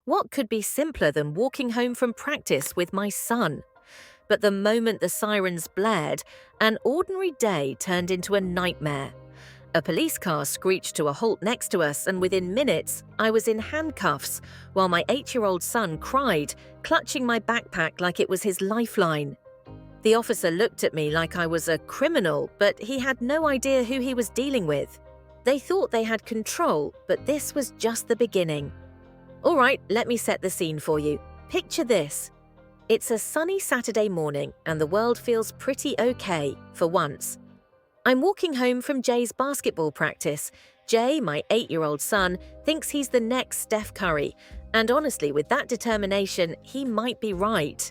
What could be simpler than walking home from practice with my son? But the moment the sirens blared, an ordinary day turned into a nightmare. A police car screeched to a halt next to us, and within minutes, I was in handcuffs, while my 8-year-old son cried, clutching my backpack like it was his lifeline. The officer looked at me like I was a criminal, but he had no idea who he was dealing with. They thought they had control, but this was just the beginning. All right, let me set the scene for you. Picture this. It's a sunny Saturday morning, and the world feels pretty okay, for once. I'm walking home from Jay's basketball practice. Jay, my 8-year-old son, thinks he's the next Steph Curry, and honestly, with that determination, he might be right.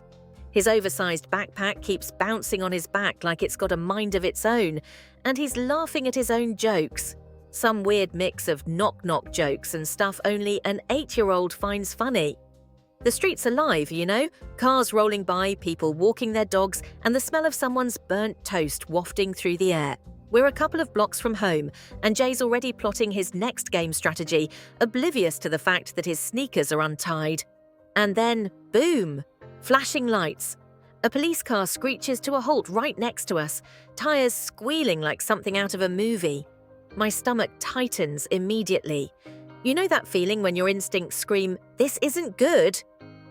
His oversized backpack keeps bouncing on his back like it's got a mind of its own, and he's laughing at his own jokes. Some weird mix of knock-knock jokes and stuff only an 8-year-old finds funny. The street's alive, you know? Cars rolling by, people walking their dogs, and the smell of someone's burnt toast wafting through the air. We're a couple of blocks from home, and Jay's already plotting his next game strategy, oblivious to the fact that his sneakers are untied. And then, boom! Flashing lights. A police car screeches to a halt right next to us, tires squealing like something out of a movie. My stomach tightens immediately. You know that feeling when your instincts scream, "This isn't good"?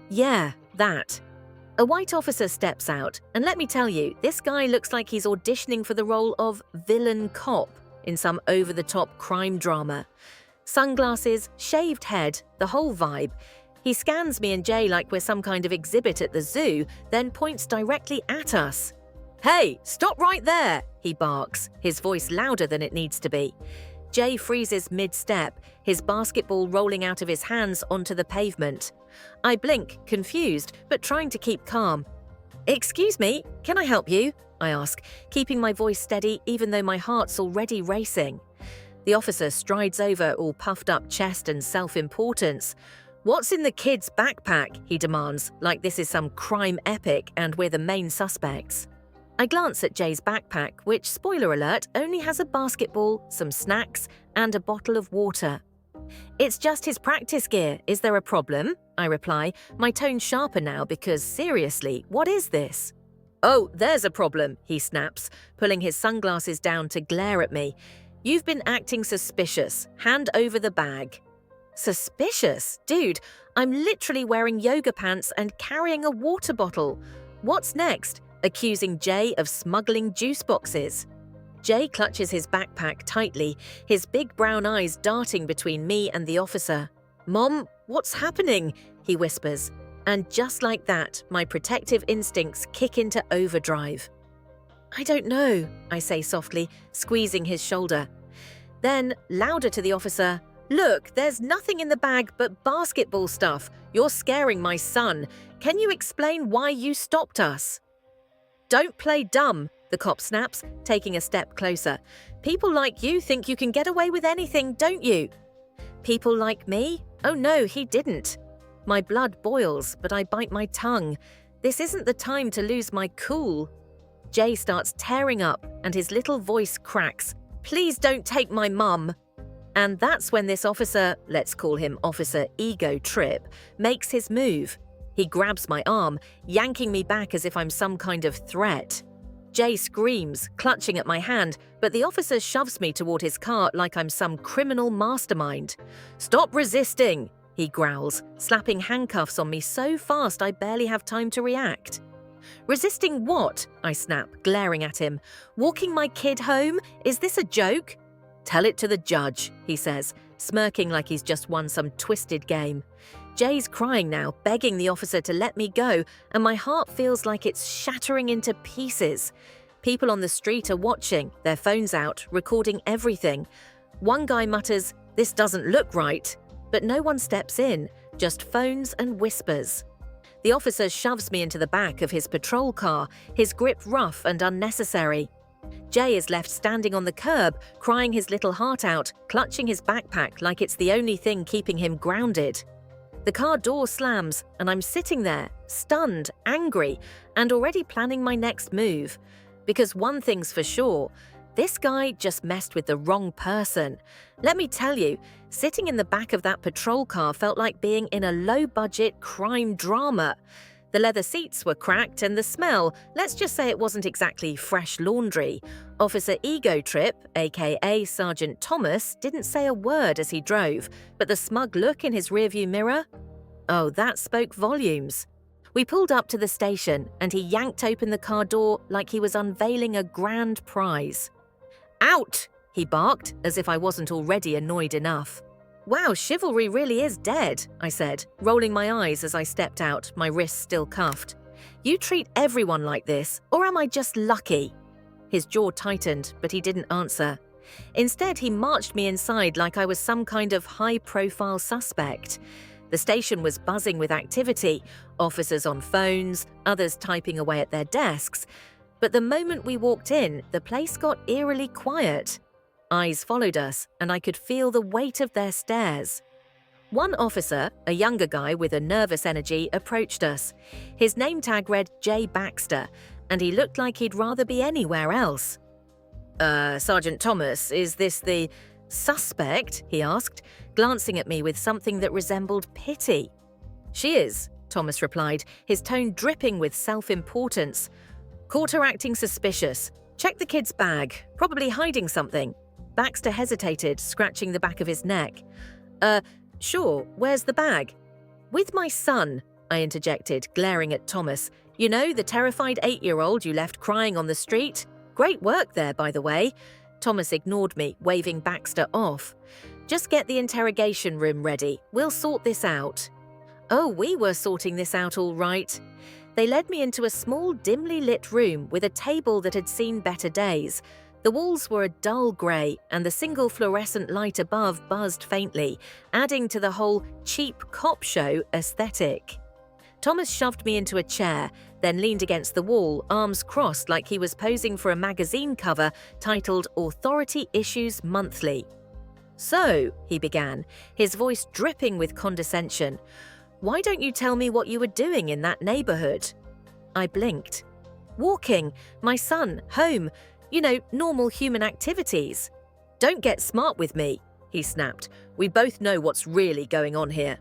Yeah, that. A white officer steps out, and let me tell you, this guy looks like he's auditioning for the role of villain cop in some over-the-top crime drama. Sunglasses, shaved head, the whole vibe. He scans me and Jay like we're some kind of exhibit at the zoo, then points directly at us. "Hey, stop right there!" he barks, his voice louder than it needs to be. Jay freezes mid-step, his basketball rolling out of his hands onto the pavement. I blink, confused, but trying to keep calm. "Excuse me, can I help you?" I ask, keeping my voice steady even though my heart's already racing. The officer strides over, all puffed up chest and self-importance. "What's in the kid's backpack?" he demands, like this is some crime epic and we're the main suspects. I glance at Jay's backpack, which, spoiler alert, only has a basketball, some snacks, and a bottle of water. "It's just his practice gear. Is there a problem?" I reply, my tone sharper now because, seriously, what is this? "Oh, there's a problem," he snaps, pulling his sunglasses down to glare at me. "You've been acting suspicious. Hand over the bag." Suspicious? Dude, I'm literally wearing yoga pants and carrying a water bottle. What's next? Accusing Jay of smuggling juice boxes. Jay clutches his backpack tightly, his big brown eyes darting between me and the officer. "Mom, what's happening?" he whispers. And just like that, my protective instincts kick into overdrive. "I don't know," I say softly, squeezing his shoulder. Then, louder to the officer, "Look, there's nothing in the bag but basketball stuff. You're scaring my son. Can you explain why you stopped us?" "Don't play dumb," the cop snaps, taking a step closer. "People like you think you can get away with anything, don't you?" "People like me? Oh no, he didn't." My blood boils, but I bite my tongue. This isn't the time to lose my cool. Jay starts tearing up, and his little voice cracks. "Please don't take my mum." And that's when this officer, let's call him Officer Ego Trip, makes his move. He grabs my arm, yanking me back as if I'm some kind of threat. Jay screams, clutching at my hand, but the officer shoves me toward his car like I'm some criminal mastermind. "Stop resisting," he growls, slapping handcuffs on me so fast I barely have time to react. "Resisting what?" I snap, glaring at him. "Walking my kid home? Is this a joke?" "Tell it to the judge," he says, smirking like he's just won some twisted game. Jay's crying now, begging the officer to let me go, and my heart feels like it's shattering into pieces. People on the street are watching, their phones out, recording everything. One guy mutters, "This doesn't look right," but no one steps in, just phones and whispers. The officer shoves me into the back of his patrol car, his grip rough and unnecessary. Jay is left standing on the curb, crying his little heart out, clutching his backpack like it's the only thing keeping him grounded. The car door slams, and I'm sitting there, stunned, angry, and already planning my next move. Because one thing's for sure, this guy just messed with the wrong person. Let me tell you, Sitting in the back of that patrol car felt like being in a low-budget crime drama. The leather seats were cracked and the smell, let's just say it wasn't exactly fresh laundry. Officer Ego Trip, aka Sergeant Thomas, didn't say a word as he drove, but the smug look in his rearview mirror? Oh, that spoke volumes. We pulled up to the station and he yanked open the car door like he was unveiling a grand prize. "Out!" he barked, as if I wasn't already annoyed enough. "Wow, chivalry really is dead," I said, rolling my eyes as I stepped out, my wrists still cuffed. "You treat everyone like this, or am I just lucky?" His jaw tightened, but he didn't answer. Instead, he marched me inside like I was some kind of high-profile suspect. The station was buzzing with activity, officers on phones, others typing away at their desks. But the moment we walked in, the place got eerily quiet. Eyes followed us, and I could feel the weight of their stares. One officer, a younger guy with a nervous energy, approached us. His name tag read J. Baxter, and he looked like he'd rather be anywhere else. Sergeant Thomas, is this the suspect?" he asked, glancing at me with something that resembled pity. "She is," Thomas replied, his tone dripping with self-importance. "Caught her acting suspicious. Check the kid's bag, probably hiding something." Baxter hesitated, scratching the back of his neck. Sure, where's the bag?" "With my son," I interjected, glaring at Thomas. "You know, the terrified 8-year-old you left crying on the street? Great work there, by the way." Thomas ignored me, waving Baxter off. "Just get the interrogation room ready. We'll sort this out." Oh, we were sorting this out all right. They led me into a small, dimly lit room with a table that had seen better days. The walls were a dull grey, and the single fluorescent light above buzzed faintly, adding to the whole cheap cop show aesthetic. Thomas shoved me into a chair, then leaned against the wall, arms crossed like he was posing for a magazine cover titled Authority Issues Monthly. "So," he began, his voice dripping with condescension, "why don't you tell me what you were doing in that neighborhood?" I blinked. "Walking, my son, home, you know, normal human activities." "Don't get smart with me," he snapped. "We both know what's really going on here."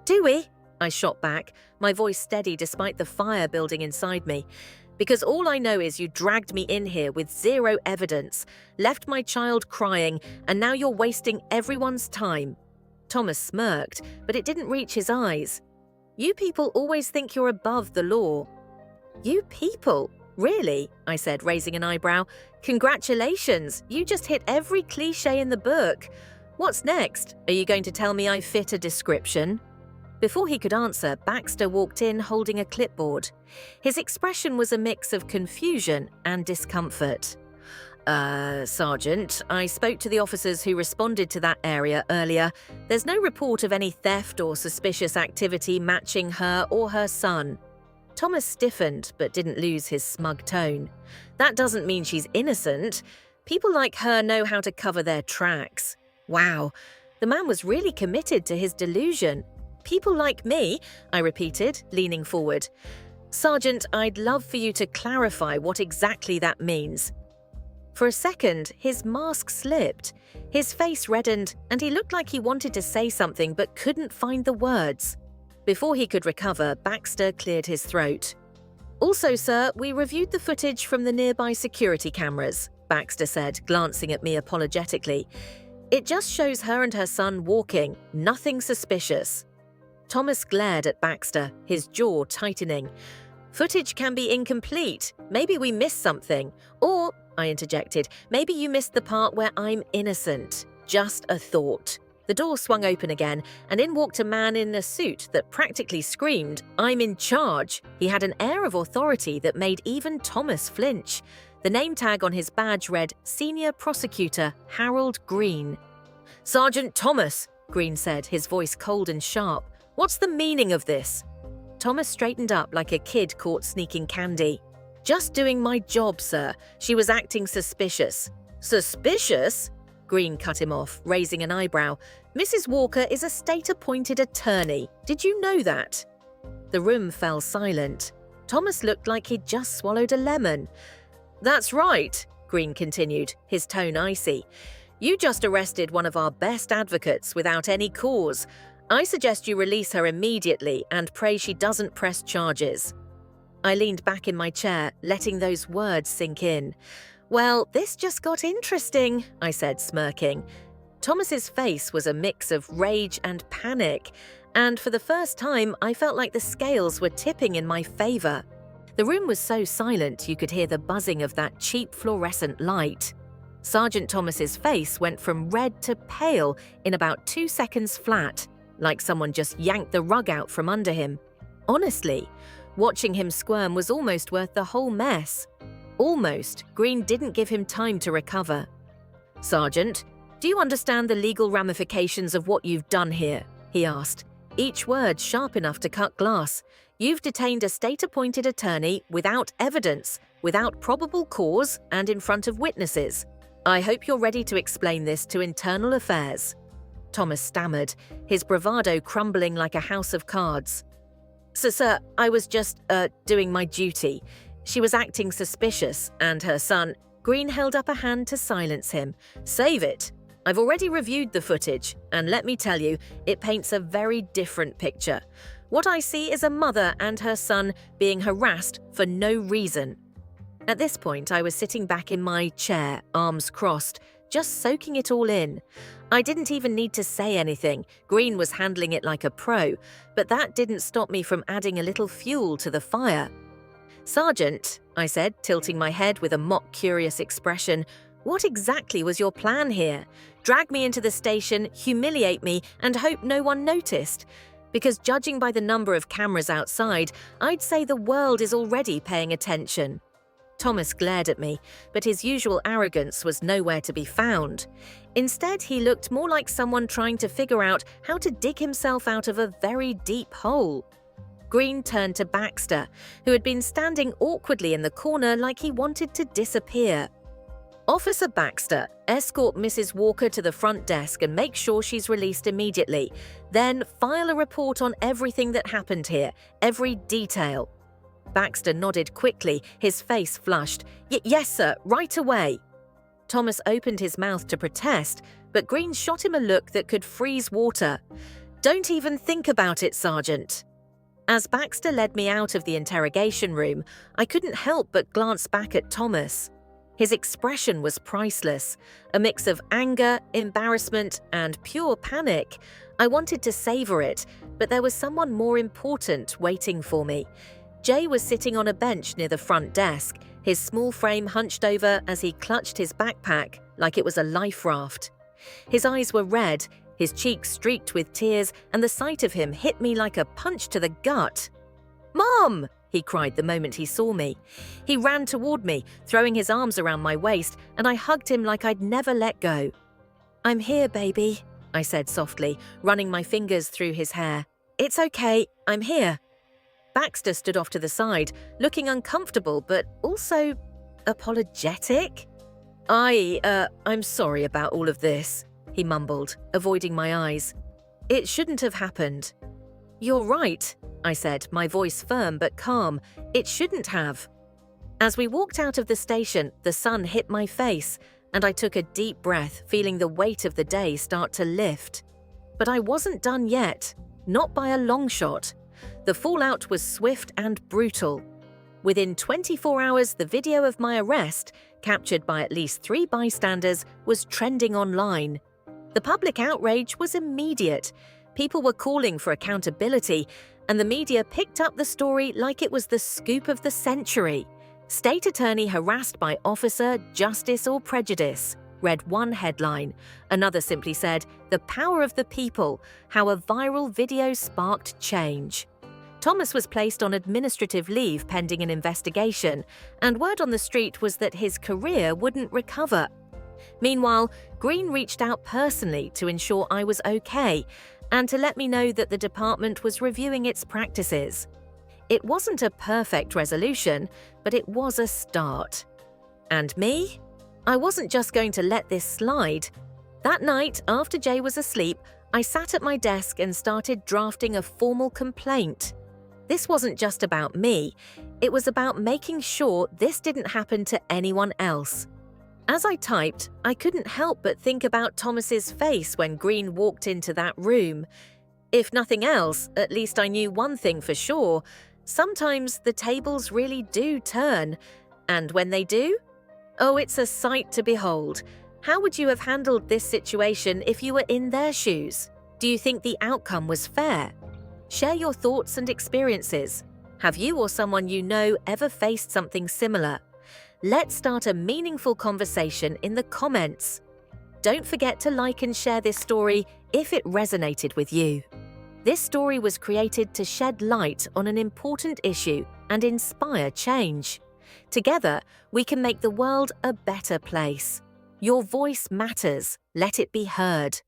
"Do we?" I shot back, my voice steady despite the fire building inside me. "Because all I know is you dragged me in here with zero evidence, left my child crying, and now you're wasting everyone's time." Thomas smirked, but it didn't reach his eyes. "You people always think you're above the law." "You people? Really?" I said, raising an eyebrow. "Congratulations, you just hit every cliché in the book. What's next? Are you going to tell me I fit a description?" Before he could answer, Baxter walked in holding a clipboard. His expression was a mix of confusion and discomfort. Sergeant, I spoke to the officers who responded to that area earlier. There's no report of any theft or suspicious activity matching her or her son." Thomas stiffened, but didn't lose his smug tone. "That doesn't mean she's innocent. People like her know how to cover their tracks." Wow, the man was really committed to his delusion. "People like me," I repeated, leaning forward. "Sergeant, I'd love for you to clarify what exactly that means." For a second, his mask slipped. His face reddened, and he looked like he wanted to say something but couldn't find the words. Before he could recover, Baxter cleared his throat. "Also, sir, we reviewed the footage from the nearby security cameras," Baxter said, glancing at me apologetically. "It just shows her and her son walking, nothing suspicious." Thomas glared at Baxter, his jaw tightening. "Footage can be incomplete. Maybe we missed something. Or," I interjected, "maybe you missed the part where I'm innocent. Just a thought." The door swung open again, and in walked a man in a suit that practically screamed, "I'm in charge." He had an air of authority that made even Thomas flinch. The name tag on his badge read Senior Prosecutor Harold Green. "Sergeant Thomas," Green said, his voice cold and sharp. "What's the meaning of this?" Thomas straightened up like a kid caught sneaking candy. "Just doing my job, sir. She was acting suspicious." "Suspicious?" Green cut him off, raising an eyebrow. "Mrs. Walker is a state-appointed attorney. Did you know that?" The room fell silent. Thomas looked like he'd just swallowed a lemon. "That's right," Green continued, his tone icy. You just arrested one of our best advocates without any cause. I suggest you release her immediately and pray she doesn't press charges." I leaned back in my chair, letting those words sink in. "Well, this just got interesting," I said, smirking. Thomas's face was a mix of rage and panic, and for the first time I felt like the scales were tipping in my favor. The room was so silent you could hear the buzzing of that cheap fluorescent light. Sergeant Thomas's face went from red to pale in about 2 seconds flat, like someone just yanked the rug out from under him. Honestly, watching him squirm was almost worth the whole mess. Almost. Green didn't give him time to recover. "Sergeant, do you understand the legal ramifications of what you've done here?" he asked, each word sharp enough to cut glass. "You've detained a state-appointed attorney without evidence, without probable cause, and in front of witnesses. I hope you're ready to explain this to Internal Affairs." Thomas stammered, his bravado crumbling like a house of cards. Sir, I was just, doing my duty. She was acting suspicious, and her son—" Green held up a hand to silence him. "Save it. I've already reviewed the footage, and let me tell you, it paints a very different picture. What I see is a mother and her son being harassed for no reason." At this point, I was sitting back in my chair, arms crossed, just soaking it all in. I didn't even need to say anything. Green was handling it like a pro, but that didn't stop me from adding a little fuel to the fire. "Sergeant," I said, tilting my head with a mock-curious expression, "what exactly was your plan here? Drag me into the station, humiliate me, and hope no one noticed? Because judging by the number of cameras outside, I'd say the world is already paying attention." Thomas glared at me, but his usual arrogance was nowhere to be found. Instead, he looked more like someone trying to figure out how to dig himself out of a very deep hole. Green turned to Baxter, who had been standing awkwardly in the corner like he wanted to disappear. "Officer Baxter, escort Mrs. Walker to the front desk and make sure she's released immediately. Then file a report on everything that happened here, every detail." Baxter nodded quickly, his face flushed. Yes, sir, right away." Thomas opened his mouth to protest, but Green shot him a look that could freeze water. "Don't even think about it, Sergeant." As Baxter led me out of the interrogation room, I couldn't help but glance back at Thomas. His expression was priceless, a mix of anger, embarrassment, and pure panic. I wanted to savor it, but there was someone more important waiting for me. Jay was sitting on a bench near the front desk, his small frame hunched over as he clutched his backpack like it was a life raft. His eyes were red, his cheeks streaked with tears, and the sight of him hit me like a punch to the gut. "Mom!" he cried the moment he saw me. He ran toward me, throwing his arms around my waist, and I hugged him like I'd never let go. "I'm here, baby," I said softly, running my fingers through his hair. "It's okay, I'm here." Baxter stood off to the side, looking uncomfortable but also apologetic. I'm sorry about all of this," he mumbled, avoiding my eyes. "It shouldn't have happened." "You're right," I said, my voice firm but calm. "It shouldn't have." As we walked out of the station, the sun hit my face, and I took a deep breath, feeling the weight of the day start to lift. But I wasn't done yet, not by a long shot. The fallout was swift and brutal. Within 24 hours, the video of my arrest, captured by at least 3 bystanders, was trending online. The public outrage was immediate. People were calling for accountability, and the media picked up the story like it was the scoop of the century. "State attorney harassed by officer, justice or prejudice," read one headline. Another simply said, "The power of the people, how a viral video sparked change." Thomas was placed on administrative leave pending an investigation, and word on the street was that his career wouldn't recover. Meanwhile, Green reached out personally to ensure I was okay and to let me know that the department was reviewing its practices. It wasn't a perfect resolution, but it was a start. And me? I wasn't just going to let this slide. That night, after Jay was asleep, I sat at my desk and started drafting a formal complaint. This wasn't just about me, it was about making sure this didn't happen to anyone else. As I typed, I couldn't help but think about Thomas's face when Green walked into that room. If nothing else, at least I knew one thing for sure. Sometimes the tables really do turn. And when they do? Oh, it's a sight to behold. How would you have handled this situation if you were in their shoes? Do you think the outcome was fair? Share your thoughts and experiences. Have you or someone you know ever faced something similar? Let's start a meaningful conversation in the comments. Don't forget to like and share this story if it resonated with you. This story was created to shed light on an important issue and inspire change. Together, we can make the world a better place. Your voice matters. Let it be heard.